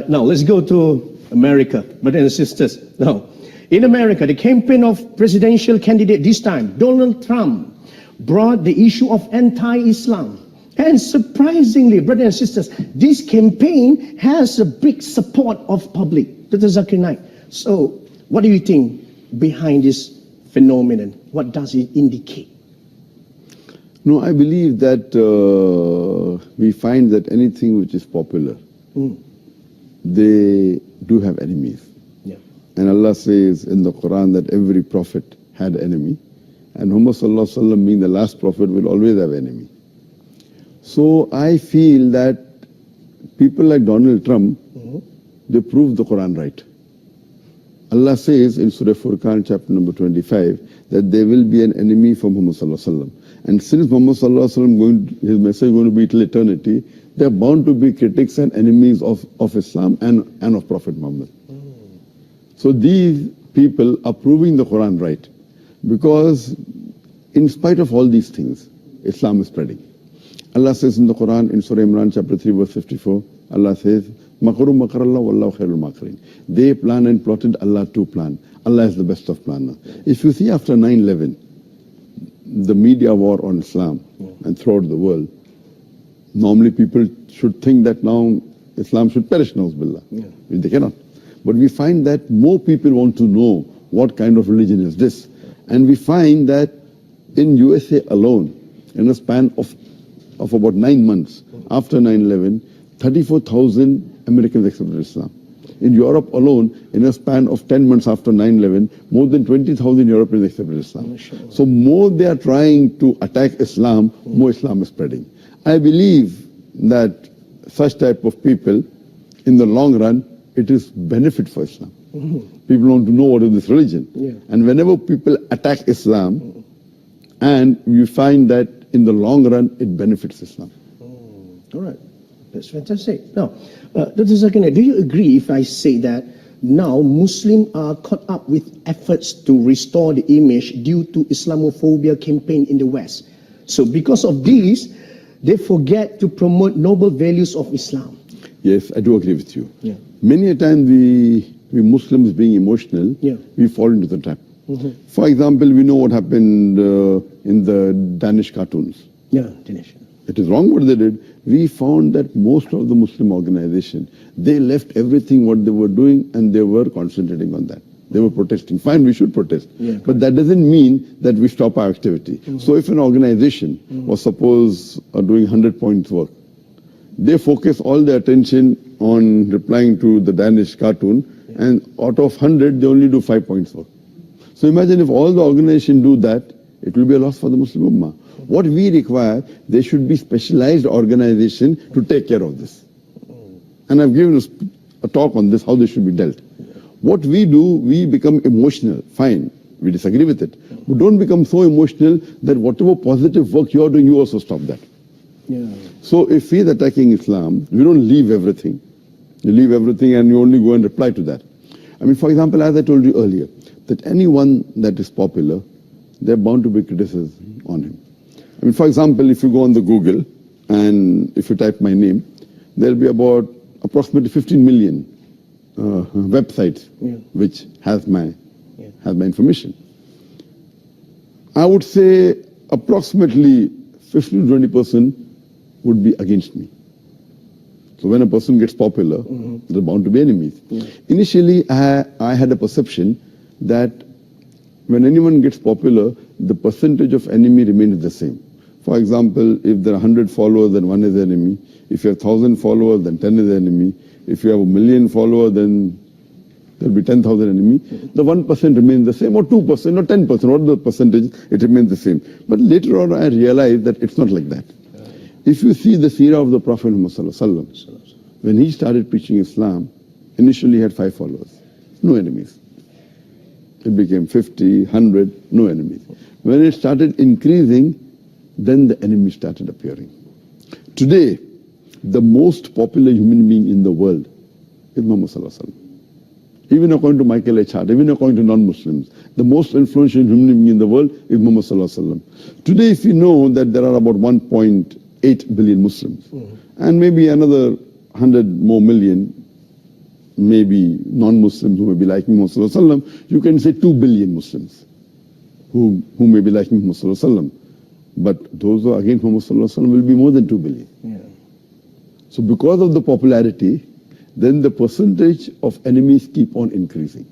Now, let's go to America, brothers and sisters. Now, in America, the campaign of presidential candidate this time, Donald Trump, brought the issue of anti-Islam. And surprisingly, brothers and sisters, this campaign has a big support of public. Dr. Zakir Naik. So, what do you think behind this phenomenon? What does it indicate? No, I believe that we find that anything which is popular, they do have enemies. Yeah. And Allah says in the Quran that every prophet had an enemy. And Muhammad Sallallahu Alaihi Wasallam, being the last prophet, will always have an enemy. So I feel that people like Donald Trump, they prove the Quran right. Allah says in Surah Furqan, chapter number 25, that there will be an enemy for Muhammad Sallallahu Alaihi Wasallam. And since Muhammad Sallallahu Alaihi Wasallam, his message is going to be till eternity, they are bound to be critics and enemies of Islam and of Prophet Muhammad. So these people are proving the Quran right, because in spite of all these things, Islam is spreading. Allah says in the Quran, in Surah Imran, chapter 3, verse 54, Allah says, Makaru makarallah wallahu khairul makirin. They plan and plotted, Allah too plan. Allah is the best of planners. If you see after 9/11, the media war on Islam and throughout the world, normally people should think that now Islam should perish, na'uzubillah. They cannot. But we find that more people want to know what kind of religion is this. And we find that in USA alone, in a span of about 9 months after 9/11, 34,000 Americans accepted Islam. In Europe alone, in a span of 10 months after 9/11, more than 20,000 Europeans accepted Islam. So more they are trying to attack Islam, more Islam is spreading. I believe that such type of people, in the long run, it is benefit for Islam. People want to know what is this religion. And whenever people attack Islam, and you find that in the long run, it benefits Islam. All right. That's fantastic. Now, Dr. Zakir Naik, do you agree if I say that now Muslims are caught up with efforts to restore the image due to Islamophobia campaign in the West? So because of this, they forget to promote noble values of Islam. Yes, I do agree with you. Many a time we Muslims being emotional, we fall into the trap. For example, we know what happened in the Danish cartoons. Danish. It is wrong what they did. We found that most of the Muslim organization, they left everything what they were doing and they were concentrating on that. They were protesting. Fine, we should protest. But that doesn't mean that we stop our activity. So if an organization was suppose doing 100 points work, they focus all their attention on replying to the Danish cartoon, and out of 100, they only do 5 points work. So imagine if all the organization do that, it will be a loss for the Muslim Ummah. What we require, there should be specialized organization to take care of this. And I've given a talk on this, how this should be dealt. What we do, we become emotional. Fine, we disagree with it. But don't become so emotional that whatever positive work you're doing, you also stop that. So if he's attacking Islam, we don't leave everything. You leave everything and you only go and reply to that. I mean, for example, as I told you earlier, that anyone that is popular, they're bound to be criticism on him. I mean, for example, if you go on the Google and if you type my name, there'll be about approximately 15 million websites which has my information. I would say approximately 15 to 20% would be against me. So when a person gets popular, there are bound to be enemies. Initially, I had a perception that when anyone gets popular, the percentage of enemy remains the same. For example, if there are 100 followers, then 1 is enemy. If you have 1,000 followers, then 10 is enemy. If you have 1,000,000 followers, then there will be 10,000 enemy. The 1% remains the same, or 2%, or 10%, what the percentage, it remains the same. But later on, I realized that it's not like that. If you see the seerah of the Prophet Muhammad, when he started preaching Islam, initially he had 5 followers, no enemies. It became 50, 100, no enemies. When it started increasing, then the enemy started appearing. Today, the most popular human being in the world is Muhammad Sallallahu Alaihi Wasallam. Even according to Michael H. Hart, even according to non-Muslims, the most influential human being in the world is Muhammad Sallallahu Alaihi Wasallam. Today, if you know that there are about 1.8 billion Muslims, and maybe another 100 more million maybe non-Muslims who may be liking Muhammad Sallallahu Alaihi Wasallam, you can say 2 billion Muslims who may be liking Muhammad Sallallahu Alaihi Wasallam. But those who are against Muhammad Sallallahu Alaihi Wasallam will be more than 2 billion. Yeah. So because of the popularity, then the percentage of enemies keep on increasing.